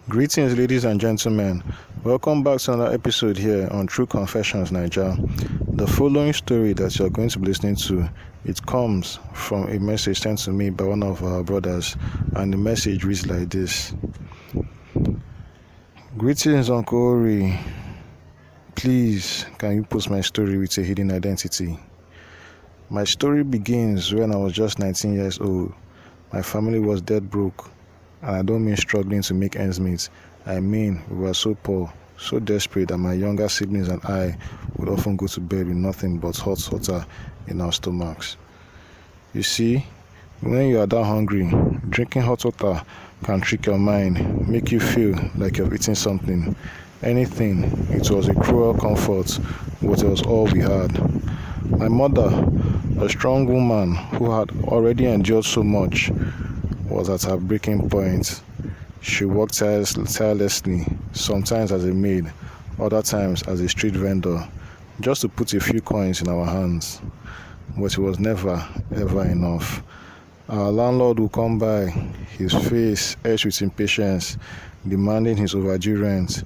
Greetings, ladies and gentlemen. Welcome back to another episode here on True Confessions, Naija. The following story that you're going to be listening to, it comes from a message sent to me by one of our brothers, and the message reads like this. Greetings, Uncle Ori. Please, can you post my story with a hidden identity? My story begins when I was just 19 years old. My family was dead broke. And I don't mean struggling to make ends meet. I mean, we were so poor, so desperate that my younger siblings and I would often go to bed with nothing but hot water in our stomachs. You see, when you are that hungry, drinking hot water can trick your mind, make you feel like you're eating something. Anything. It was a cruel comfort, but it was all we had. My mother, a strong woman who had already endured so much, was at her breaking point. She worked tirelessly, sometimes as a maid, other times as a street vendor, just to put a few coins in our hands. But it was never, ever enough. Our landlord would come by, his face etched with impatience, demanding his overdue rent.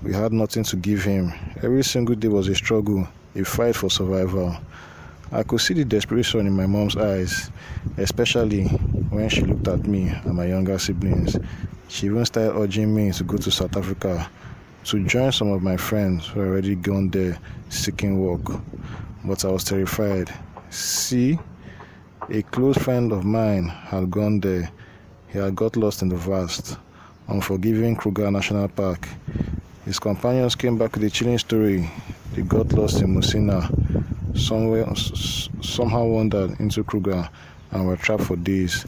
We had nothing to give him. Every single day was a struggle, a fight for survival. I could see the desperation in my mom's eyes, especially when she looked at me and my younger siblings. She even started urging me to go to South Africa to join some of my friends who had already gone there seeking work. But I was terrified. See, a close friend of mine had gone there. He had got lost in the vast, unforgiving Kruger National Park. His companions came back with a chilling story. They got lost in Musina, somehow wandered into Kruger and were trapped for days.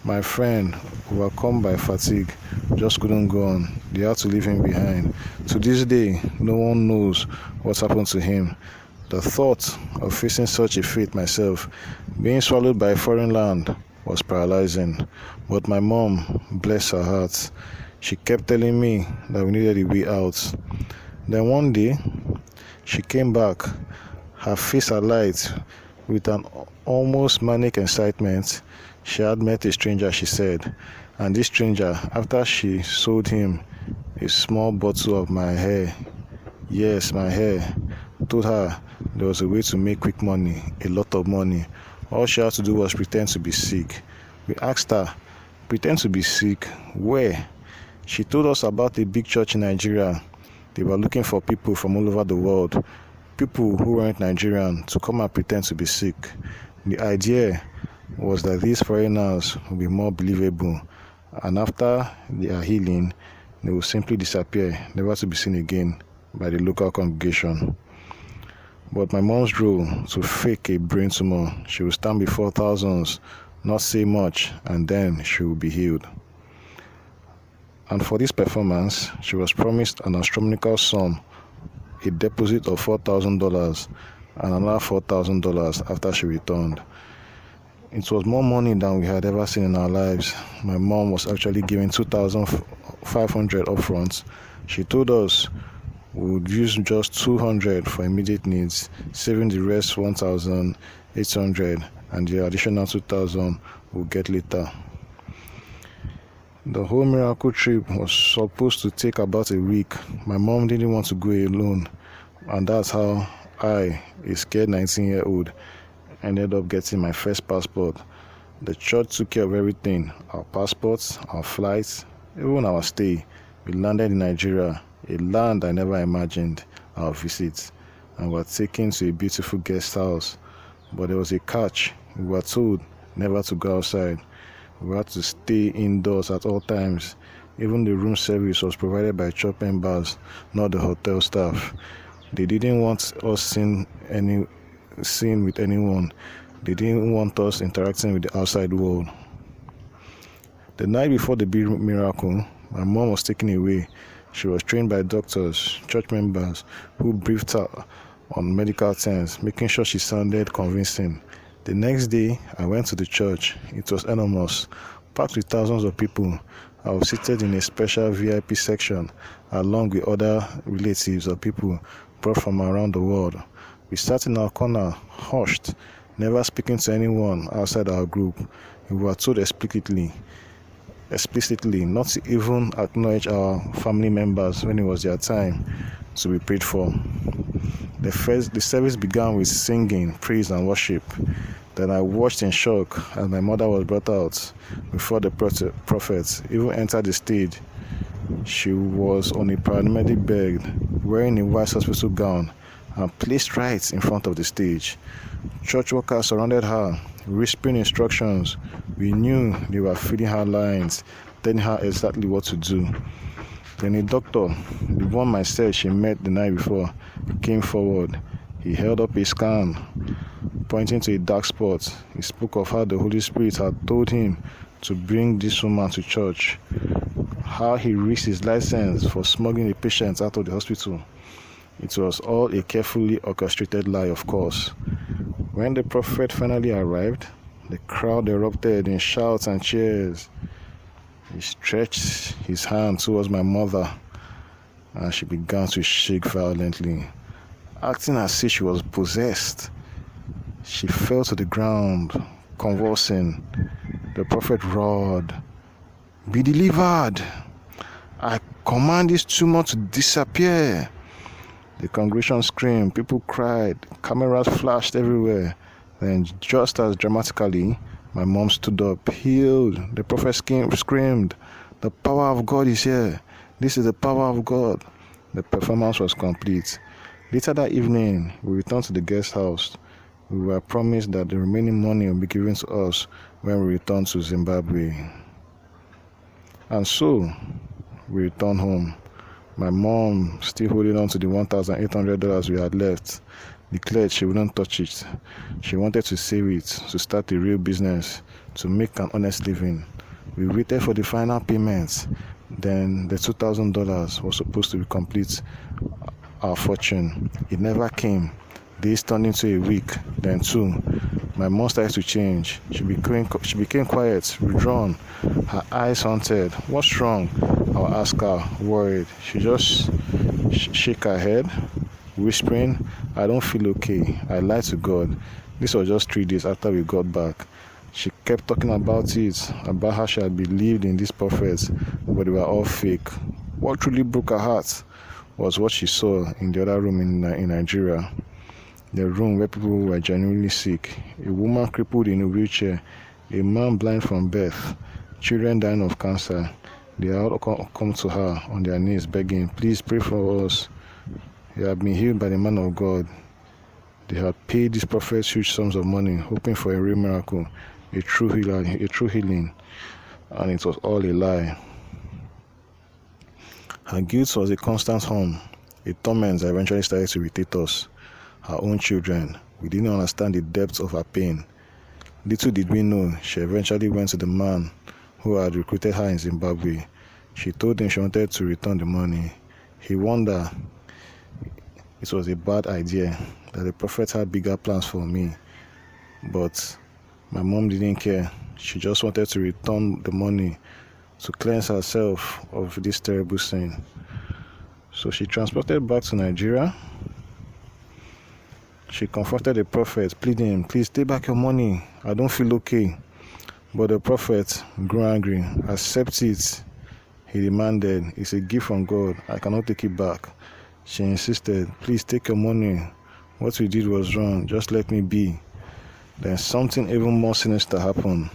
My friend, overcome by fatigue, just couldn't go on. They had to leave him behind. To this day, no one knows what happened to him. The thought of facing such a fate myself, being swallowed by a foreign land, was paralyzing. But my mom, bless her heart, she kept telling me that we needed a way out. Then one day, she came back, her face alight with an almost manic excitement. She had met a stranger, she said, and this stranger, after she sold him a small bottle of my hair, yes, my hair, told her there was a way to make quick money, a lot of money. All she had to do was pretend to be sick. We asked her, pretend to be sick? Where? She told us about a big church in Nigeria. They were looking for people from all over the world, people who weren't Nigerian, to come and pretend to be sick. The idea was that these foreigners would be more believable, and after their healing, they would simply disappear, never to be seen again by the local congregation. But my mom's role to fake a brain tumor, she would stand before thousands, not say much, and then she would be healed. And for this performance, she was promised an astronomical sum, a deposit of $4,000 and another $4,000 after she returned. It was more money than we had ever seen in our lives. My mom was actually given $2,500 upfront. She told us we would use just $200 for immediate needs, saving the rest $1,800, and the additional $2,000 we'll get later. The whole miracle trip was supposed to take about a week. My mom didn't want to go alone, and that's how I, a scared 19-year-old, ended up getting my first passport. The church took care of everything, our passports, our flights, even our stay. We landed in Nigeria, a land I never imagined our visit, and were taken to a beautiful guest house. But there was a catch. We were told never to go outside. We had to stay indoors at all times. Even the room service was provided by church members, not the hotel staff. They didn't want us seen with anyone. They didn't want us interacting with the outside world. The night before the big miracle, my mom was taken away. She was trained by doctors, church members, who briefed her on medical terms, making sure she sounded convincing. The next day, I went to the church. It was enormous, packed with thousands of people. I was seated in a special VIP section, along with other relatives or people brought from around the world. We sat in our corner, hushed, never speaking to anyone outside our group. We were told explicitly explicitly not to even acknowledge our family members when it was their time to be prayed for. The service began with singing, praise and worship. Then I watched in shock as my mother was brought out before the prophet even entered the stage. She was on a paramedic bed, wearing a white hospital gown, and placed right in front of the stage. Church workers surrounded her, whispering instructions. We knew they were feeding her lines, telling her exactly what to do. Then a doctor, the one myself she met the night before, came forward. He held up a scan, pointing to a dark spot. He spoke of how the Holy Spirit had told him to bring this woman to church, how he risked his license for smuggling a patient out of the hospital. It was all a carefully orchestrated lie, of course. When the prophet finally arrived, the crowd erupted in shouts and cheers. He stretched his hand towards my mother, and she began to shake violently, acting as if she was possessed. She fell to the ground, convulsing. The prophet roared, "Be delivered! I command this tumor to disappear!" The congregation screamed, people cried, cameras flashed everywhere. Then, just as dramatically, my mom stood up, healed. The prophet screamed, "The power of God is here. This is the power of God." The performance was complete. Later that evening, we returned to the guest house. We were promised that the remaining money would be given to us when we returned to Zimbabwe. And so, we returned home. My mom, still holding on to the $1,800 we had left, declared she wouldn't touch it. She wanted to save it, to start a real business, to make an honest living. We waited for the final payments. Then the $2,000 was supposed to complete our fortune. It never came. Days turned into a week, then two. My mom started to change. She became quiet, withdrawn, her eyes haunted. "What's wrong?" I'll ask her, worried. She just shake her head, whispering, "I don't feel okay. I lied to God." This was just 3 days after we got back. She kept talking about it, about how she had believed in these prophets, but they were all fake. What truly broke her heart was what she saw in the other room in Nigeria. The room where people were genuinely sick. A woman crippled in a wheelchair, a man blind from birth, children dying of cancer. They all come to her on their knees begging, "Please pray for us." They have been healed by the man of God. They had paid these prophets huge sums of money, hoping for a real miracle, a true healing, and it was all a lie. Her guilt was a constant harm, a torment that eventually started to irritate us, her own children. We didn't understand the depth of her pain. Little did we know, she eventually went to the man who had recruited her in Zimbabwe. She told him she wanted to return the money. He warned her it was a bad idea, that the prophet had bigger plans for me. But my mom didn't care. She just wanted to return the money to cleanse herself of this terrible sin. So she transported back to Nigeria. She confronted the prophet, pleading, "Please take back your money. I don't feel okay." But the prophet grew angry. "Accept it," he demanded. "It's a gift from God. I cannot take it back." She insisted, "Please take your money. What we did was wrong. Just let me be." Then something even more sinister happened.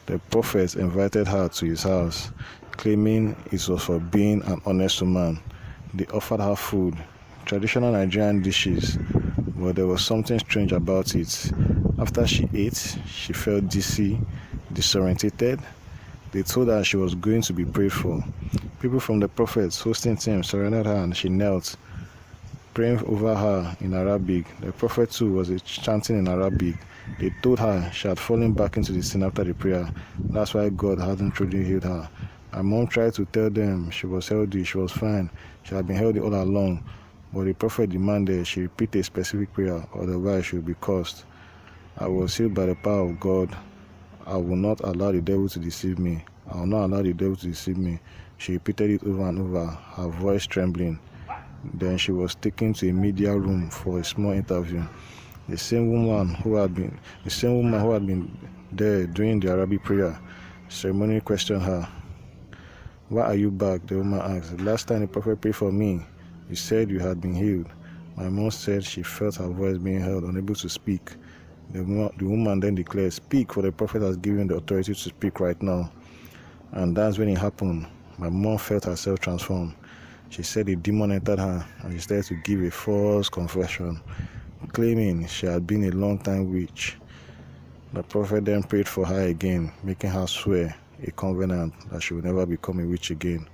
The prophet invited her to his house, claiming it was for being an honest woman. They offered her food, traditional Nigerian dishes, but there was something strange about it. After she ate, she felt dizzy, disorientated. They told her she was going to be prayed for. People from the prophet's hosting team surrounded her and she knelt, praying over her in Arabic. The prophet too was chanting in Arabic. They told her she had fallen back into the sin after the prayer. That's why God hadn't truly healed her. My mom tried to tell them she was healthy, she was fine, she had been healthy all along. But the prophet demanded she repeat a specific prayer, otherwise she would be cursed. "I was healed by the power of God. I will not allow the devil to deceive me. I will not allow the devil to deceive me." She repeated it over and over, her voice trembling. Then she was taken to a media room for a small interview. The same woman who had been there during the Arabic prayer ceremony questioned her. "Why are you back?" the woman asked. "The last time the prophet prayed for me, you said you had been healed." My mom said she felt her voice being held, unable to speak. The woman then declared, "Speak, for the prophet has given the authority to speak right now." And that's when it happened. My mom felt herself transform. She said a demon entered her, and she started to give a false confession, claiming she had been a long-time witch. The prophet then prayed for her again, making her swear a covenant that she would never become a witch again.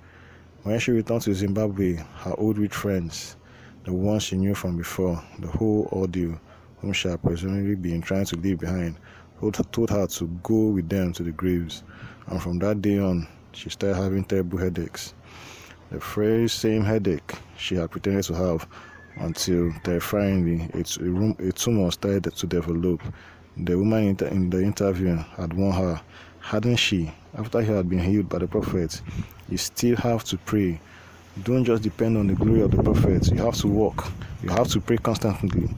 When she returned to Zimbabwe, her old witch friends, the ones she knew from before, the whole ordeal, whom she had presumably been trying to leave behind, told her to go with them to the graves. And from that day on, she started having terrible headaches. The very same headache she had pretended to have, until terrifyingly a tumor started to develop. The woman in the interview had warned her, hadn't she, after he had been healed by the prophet, you still have to pray. Don't just depend on the glory of the prophet. You have to walk. You have to pray constantly.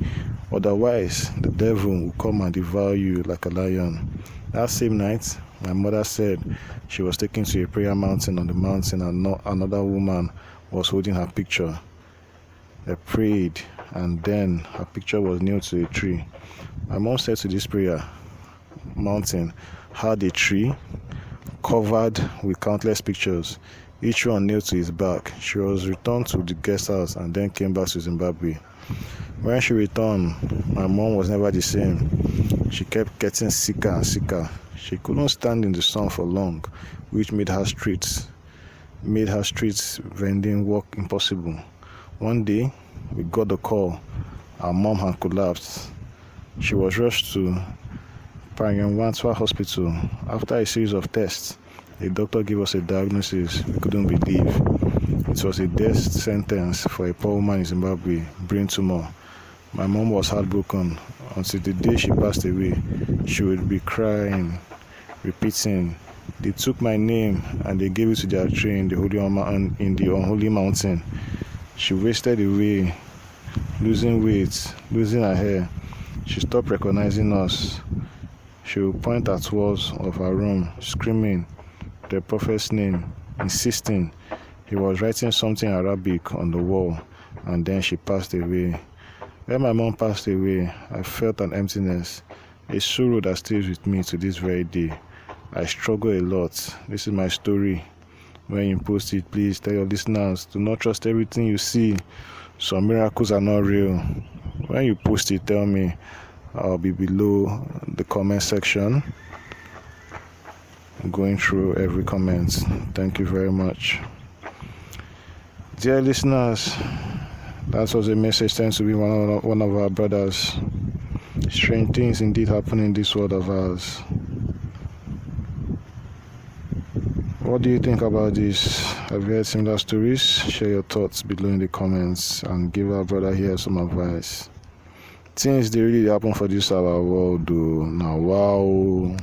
Otherwise, the devil will come and devour you like a lion. That same night, my mother said she was taken to a prayer mountain. On the mountain, and another woman was holding her picture. They prayed, and then her picture was nailed to a tree. My mom said to this prayer mountain had a tree covered with countless pictures, each one nailed to his back. She was returned to the guest house and then came back to Zimbabwe. When she returned, my mom was never the same. She kept getting sicker and sicker. She couldn't stand in the sun for long, which made her streets vending work impossible. One day, we got the call. Our mom had collapsed. She was rushed to Panyamwantwa Hospital. After a series of tests, the doctor gave us a diagnosis we couldn't believe. It was a death sentence for a poor woman in Zimbabwe, brain tumor. My mom was heartbroken. Until the day she passed away, she would be crying, repeating, "They took my name and they gave it to their tree in the unholy mountain." She wasted away, losing weight, losing her hair. She stopped recognizing us. She would point at walls of her room, screaming the prophet's name, insisting he was writing something Arabic on the wall, and then she passed away. When my mom passed away, I felt an emptiness, a sorrow that stays with me to this very day. I struggle a lot. This is my story. When you post it, please tell your listeners, do not trust everything you see. Some miracles are not real. When you post it, tell me. I'll be below the comment section, going through every comment. Thank you very much. Dear listeners, that was a message sent to be one of our brothers. Strange things indeed happen in this world of ours. What do you think about this? Have you heard similar stories? Share your thoughts below in the comments and give our brother here some advice. Things they really happen for this our world though. Now wow.